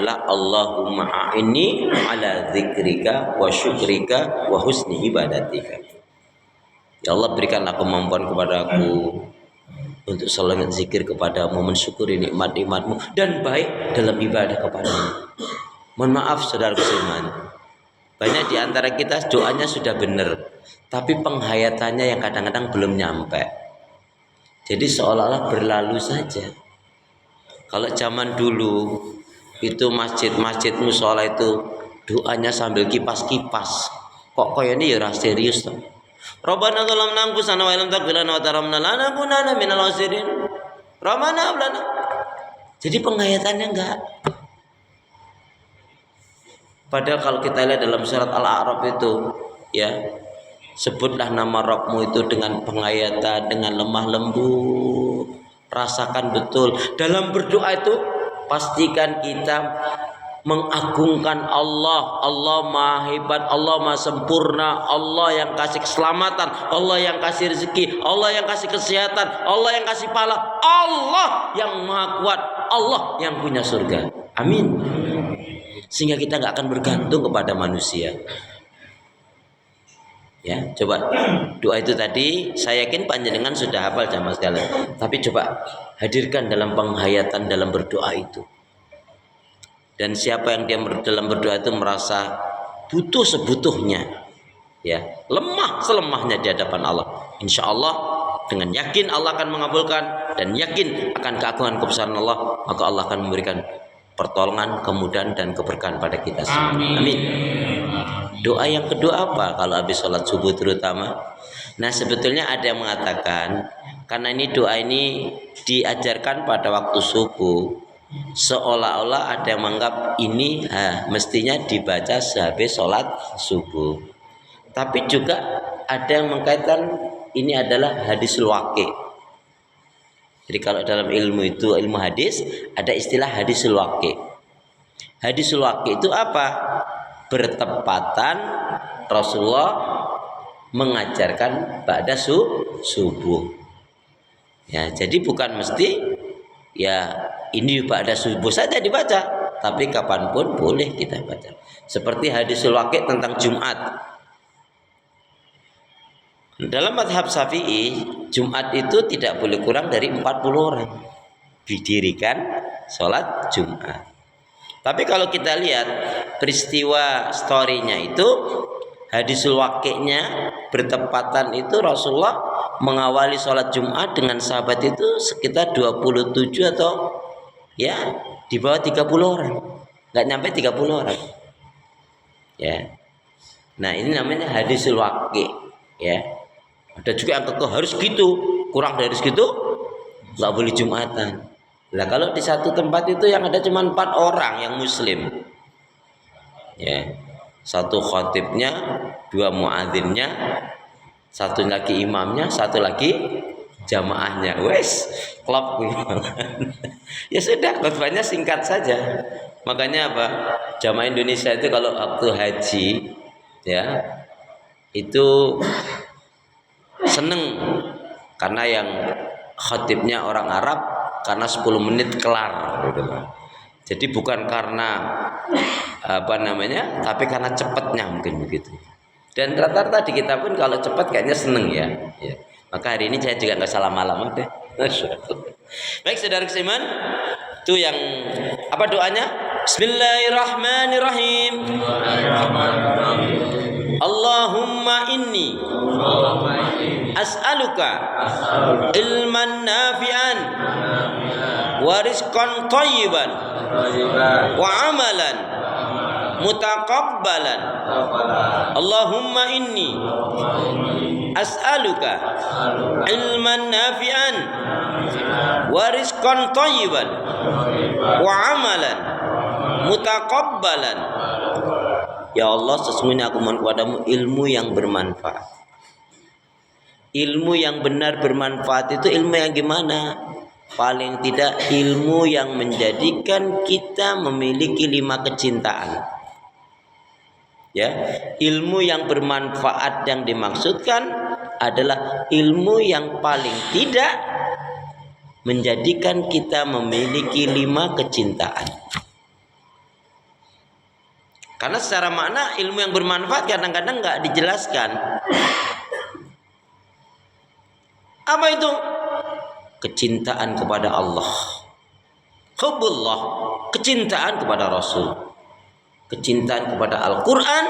adalah Allahumma a'inni ala dzikrika wa syukrika wa husni ibadatika. Ya Allah, berikanlah kemampuan kepada aku untuk selalu zikir kepadamu, mensyukuri nikmat-nikmatmu dan baik dalam ibadah kepadamu. Mohon maaf saudara seiman, banyak di antara kita doanya sudah benar, tapi penghayatannya yang kadang-kadang belum nyampe. Jadi seolah-olah berlalu saja. Kalau zaman dulu itu masjid-masjid mushola itu doanya sambil kipas-kipas. Kok ini ya serius toh? Rabbana zalamna anfusana wa illam taghfir lana wa tarhamna lanakunanna minal khasirin. Rabbana hab lana. Jadi penghayatannya enggak. Padahal kalau kita lihat dalam surat Al-A'raf itu, ya, sebutlah nama Rabbmu itu dengan penghayatan, dengan lemah lembut. Rasakan betul dalam berdoa itu, pastikan kita mengagungkan Allah. Allah maha hebat, Allah maha sempurna, Allah yang kasih keselamatan, Allah yang kasih rezeki, Allah yang kasih kesehatan, Allah yang kasih pahala, Allah yang maha kuat, Allah yang punya surga. Amin. Sehingga kita nggak akan bergantung kepada manusia. Ya, coba doa itu tadi saya yakin panjenengan sudah hafal jamaah sekalian. Tapi coba hadirkan dalam penghayatan dalam berdoa itu. Dan siapa yang dia dalam berdoa itu merasa butuh sebutuhnya, ya, lemah selemahnya di hadapan Allah, insya Allah dengan yakin Allah akan mengabulkan dan yakin akan keagungan kebesaran Allah, maka Allah akan memberikan pertolongan, kemudahan dan keberkahan pada kita semua. Amin. Doa yang kedua apa kalau habis sholat subuh terutama? Nah, sebetulnya ada yang mengatakan karena ini doa ini diajarkan pada waktu subuh, seolah-olah ada yang menganggap ini mestinya dibaca sehabis sholat subuh. Tapi juga ada yang mengkaitkan ini adalah hadisul waqi'. Jadi kalau dalam ilmu itu, ilmu hadis, ada istilah hadisul waqi'. Hadisul waqi' itu apa? Bertepatan Rasulullah mengajarkan ba'da subuh. Ya, jadi bukan mesti ya ini ba'da subuh saja dibaca, tapi kapanpun boleh kita baca. Seperti hadisul waqi' tentang Jumat. Dalam mazhab Syafi'i, Jumat itu tidak boleh kurang dari 40 orang didirikan sholat Jumat. Tapi kalau kita lihat peristiwa story-nya itu, hadisul waqi'-nya bertepatan itu Rasulullah mengawali sholat Jumat dengan sahabat itu sekitar 27 atau ya di bawah 30 orang, nggak nyampe 30 orang. Ya, nah ini namanya hadisul waqi'. Ya, ada juga yang kekeh harus gitu, kurang dari segitu nggak boleh Jumatan. Nah kalau di satu tempat itu yang ada cuma 4 orang yang muslim, ya, satu khatibnya, 2 muadzinnya, satu lagi imamnya, satu lagi jamaahnya. Wes, klop. Ya sudah, khutbahnya singkat saja. Makanya apa? Jamaah Indonesia itu kalau waktu haji, ya, itu seneng karena yang khatibnya orang Arab, karena 10 menit kelar gitu. Jadi bukan karena tapi karena cepatnya mungkin begitu. Dan rata-rata di kita pun kalau cepat kayaknya seneng ya. Maka hari ini saya juga nggak salah malam deh. Baik saudara seiman, itu yang apa doanya? Bismillahirrahmanirrahim. Allahumma inni as'aluka ilman nafi'an wa rizqan thayyiban wa amalan mutaqabbalan. Allahumma inni as'aluka ilman nafi'an wa rizqan thayyiban wa amalan mutaqabbalan. Ya Allah, sesungguhnya aku mohon kepadamu ilmu yang bermanfaat. Ilmu yang benar bermanfaat itu ilmu yang gimana? Paling tidak ilmu yang menjadikan kita memiliki 5 kecintaan. Ya, ilmu yang bermanfaat yang dimaksudkan adalah ilmu yang paling tidak menjadikan kita memiliki 5 kecintaan. Karena secara makna ilmu yang bermanfaat kadang-kadang nggak dijelaskan. Apa itu? Kecintaan kepada Allah, hubbullah, kecintaan kepada Rasul, kecintaan kepada Al-Quran,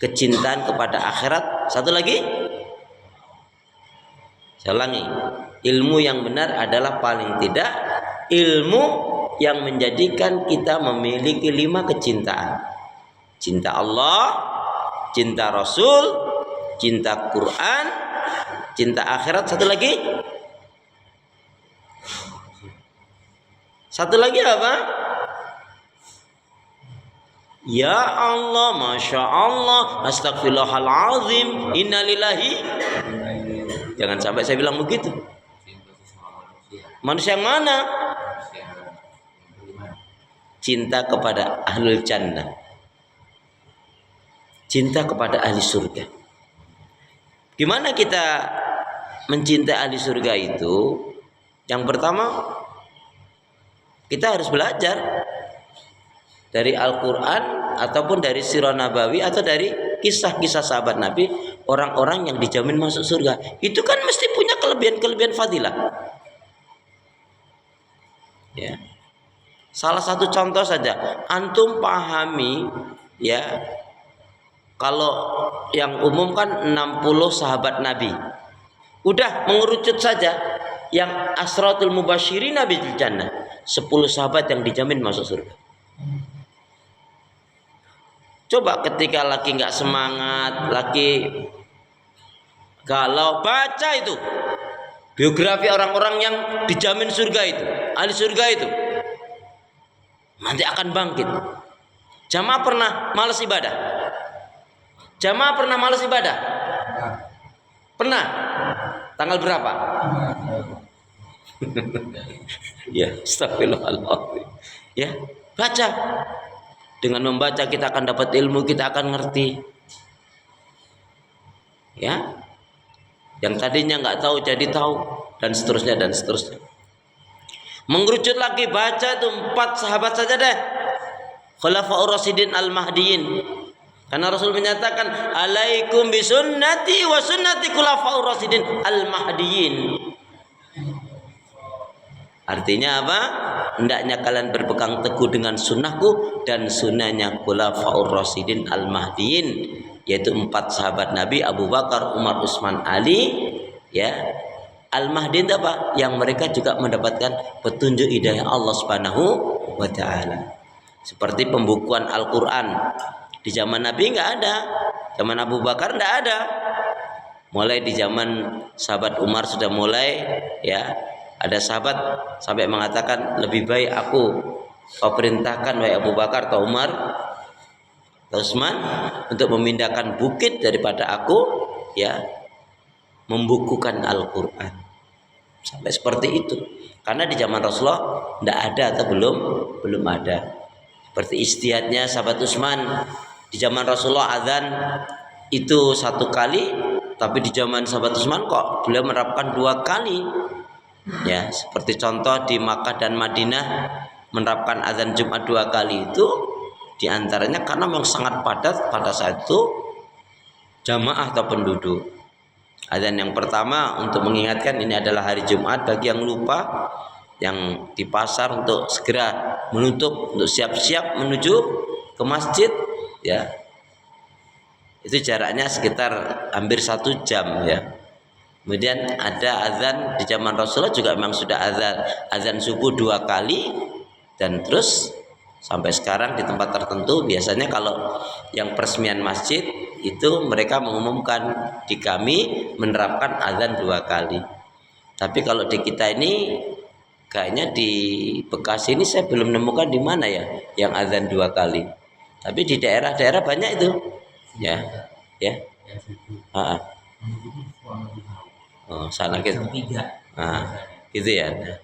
kecintaan kepada akhirat. Satu lagi, saya ulangi, ilmu yang benar adalah paling tidak ilmu yang menjadikan kita memiliki 5 kecintaan: cinta Allah, cinta Rasul, cinta Quran, cinta akhirat. Satu lagi apa? Ya Allah, Masya Allah, Astagfirullahaladzim, Innalillahi. Jangan sampai saya bilang begitu. Manusia yang mana? Cinta kepada ahlul jannah, cinta kepada ahli surga. Gimana kita mencintai ahli surga itu? Yang pertama, kita harus belajar dari Al-Quran ataupun dari sirah nabawi atau dari kisah-kisah sahabat Nabi, orang-orang yang dijamin masuk surga. Itu kan mesti punya kelebihan-kelebihan fadilah. Ya. Salah satu contoh saja, antum pahami ya, kalau yang umum kan 60 sahabat Nabi. Udah mengerucut saja yang asratul mubasyirin bil jannah, 10 sahabat yang dijamin masuk surga. Coba ketika lagi nggak semangat, lagi galau, baca itu biografi orang-orang yang dijamin surga itu, ahli surga itu. Nanti akan bangkit. Jamaah pernah malas ibadah? Jamaah pernah malas ibadah? Pernah? Tanggal berapa? Ya, astagfirullahaladzim. Ya, baca. Dengan membaca kita akan dapat ilmu, kita akan ngerti. Ya, yang tadinya nggak tahu jadi tahu, dan seterusnya dan seterusnya. Mengerucut lagi, baca itu 4 sahabat saja deh, Khulafaur Rasyidin Al-Mahdiyin. Karena Rasul menyatakan, alaikum bisunnati wa sunnati Khulafaur Rasyidin Al-Mahdiyin. Artinya apa? Hendaknya kalian berpegang teguh dengan sunnahku dan sunnahnya Khulafaur Rasyidin Al-Mahdiyin, yaitu 4 sahabat Nabi, Abu Bakar, Umar, Utsman, Ali. Ya, Al-Mahdi itu apa? Yang mereka juga mendapatkan petunjuk hidayah Allah Subhanahu wa taala. Seperti pembukuan Al-Qur'an. Di zaman Nabi enggak ada. Zaman Abu Bakar enggak ada. Mulai di zaman sahabat Umar sudah mulai, ya. Ada sahabat sampai mengatakan, lebih baik kau perintahkan wahai Abu Bakar atau Umar atau Utsman untuk memindahkan bukit daripada aku, ya, membukukan Al-Quran. Sampai seperti itu. Karena di zaman Rasulullah tidak ada atau belum ada. Seperti ijtihadnya sahabat Utsman, di zaman Rasulullah azan itu 1 kali, tapi di zaman sahabat Utsman kok beliau menerapkan 2 kali. Ya, seperti contoh di Makkah dan Madinah menerapkan azan Jumat 2 kali itu diantaranya karena memang sangat padat pada saat itu jamaah atau penduduk. Azan yang pertama untuk mengingatkan ini adalah hari Jumat bagi yang lupa, yang di pasar untuk segera menutup, untuk siap-siap menuju ke masjid, ya. Itu jaraknya sekitar hampir 1 jam, ya. Kemudian ada azan di zaman Rasulullah juga memang sudah azan subuh 2 kali, dan terus sampai sekarang di tempat tertentu biasanya kalau yang peresmian masjid itu mereka mengumumkan, di kami menerapkan azan 2 kali. Tapi kalau di kita ini kayaknya di Bekasi ini saya belum menemukan di mana ya yang azan 2 kali. Tapi di daerah-daerah banyak itu. Ya. Ya. Oh, sana gitu. Nah, gitu ya. Nah,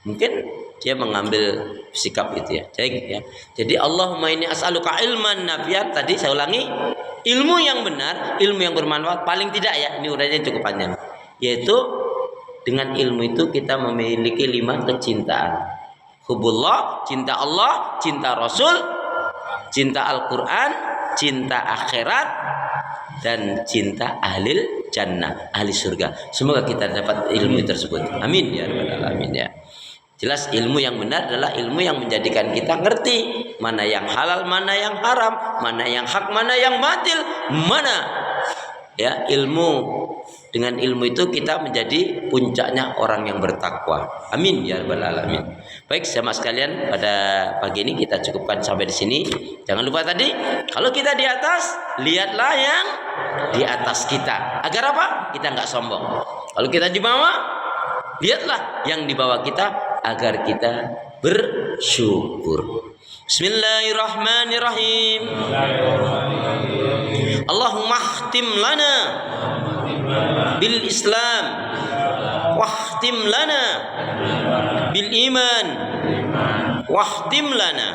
mungkin dia mengambil sikap itu ya. Jadi Allahumma inni as'aluka ilman nafi'an, tadi saya ulangi, ilmu yang benar, ilmu yang bermanfaat, paling tidak ya, ini uraiannya cukup panjang. Yaitu dengan ilmu itu kita memiliki 5 kecintaan. Hubbullah, cinta Allah, cinta Rasul, cinta Al-Quran, cinta akhirat, dan cinta ahlil jannah, ahli surga. Semoga kita dapat ilmu tersebut. Amin ya rabbal alamin ya. Jelas ilmu yang benar adalah ilmu yang menjadikan kita ngerti mana yang halal, mana yang haram, mana yang hak, mana yang batil, mana ya ilmu. Dengan ilmu itu kita menjadi puncaknya orang yang bertakwa. Amin ya rabbal alamin. Baik jamaah sekalian, pada pagi ini kita cukupkan sampai di sini. Jangan lupa tadi, kalau kita di atas, lihatlah yang di atas kita. Agar apa? Kita nggak sombong. Kalau kita di bawah, lihatlah yang di bawah kita agar kita bersyukur. Bismillahirrahmanirrahim. Allahumma khtim lana bil Islam wahtim lana bil iman wahtim lana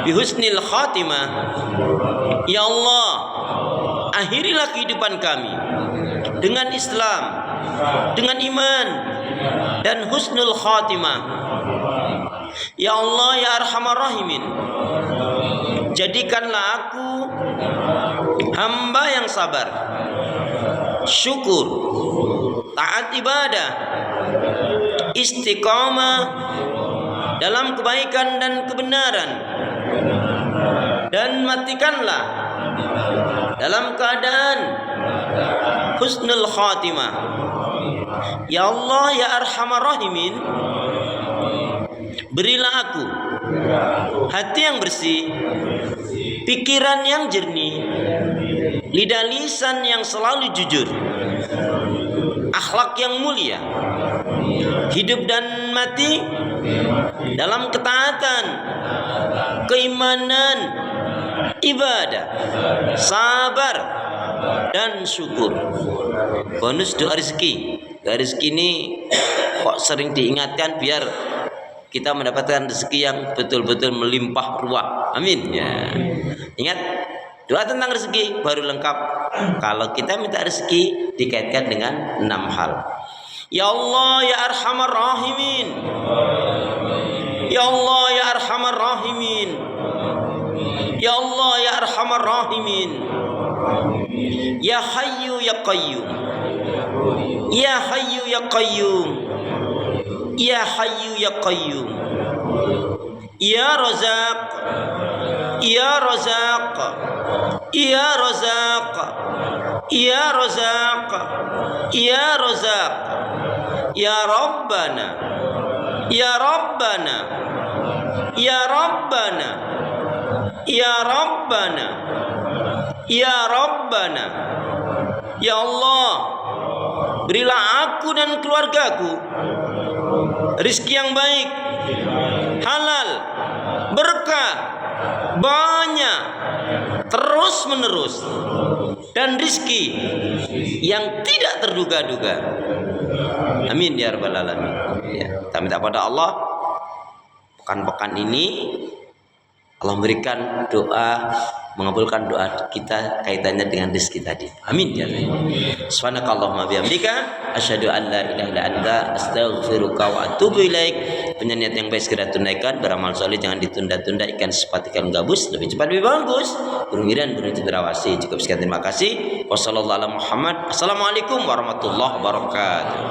bi husnil khatimah. Ya Allah, akhirilah kehidupan kami dengan Islam, dengan iman dan husnul khatimah. Ya Allah ya Arhamar Rahimin, jadikanlah aku hamba yang sabar, syukur, taat ibadah, istiqamah dalam kebaikan dan kebenaran, dan matikanlah dalam keadaan husnul khatimah. Ya Allah ya Arhamar Rahimin, berilah aku hati yang bersih, pikiran yang jernih, lidah lisan yang selalu jujur, akhlak yang mulia, hidup dan mati dalam ketaatan, keimanan, ibadah, sabar, dan syukur. Bonus doa rezeki. Doa rezeki ini kok sering diingatkan biar kita mendapatkan rezeki yang betul-betul melimpah ruah. Amin ya. Ingat, doa tentang rezeki baru lengkap kalau kita minta rezeki dikaitkan dengan 6 hal. Ya Allah ya Arhamar Rahimin, Ya Allah ya Arhamar Rahimin, Ya Allah ya Arhamar Rahimin, Ya Hayyu ya Qayyum, Ya Hayyu ya Qayyum, Ya Hayyu ya Qayyum, Ya Razaq, Ya Razaq, Ya Razaq, Ya Razaq, Ya Razaq, Ya Rabbana, Ya Rabbana, Ya Rabbana, Ya Rabbana, Ya Rabbana. Ya Allah, berilah aku dan keluargaku rezeki yang baik, halal, berkah, banyak, terus menerus, dan rezeki yang tidak terduga-duga. Amin ya rabbal alamin. Ya, kita minta pada Allah pekan-pekan ini Allah memberikan doa, mengabulkan doa kita kaitannya dengan rezeki tadi. Amin ya Allah. Subhanakallahumma bihamdika asyhadu an la ilaha illa anta astaghfiruka wa atubu ilaik. Penyanyian yang baik segera tunaikan, beramal soleh jangan ditunda-tunda, ikan sepat ikan gabus lebih cepat lebih bagus, burung iran burung cendrawasih. Cukup sekian, terima kasih. Wassalamualaikum Muhammad. Assalamualaikum warahmatullahi wabarakatuh.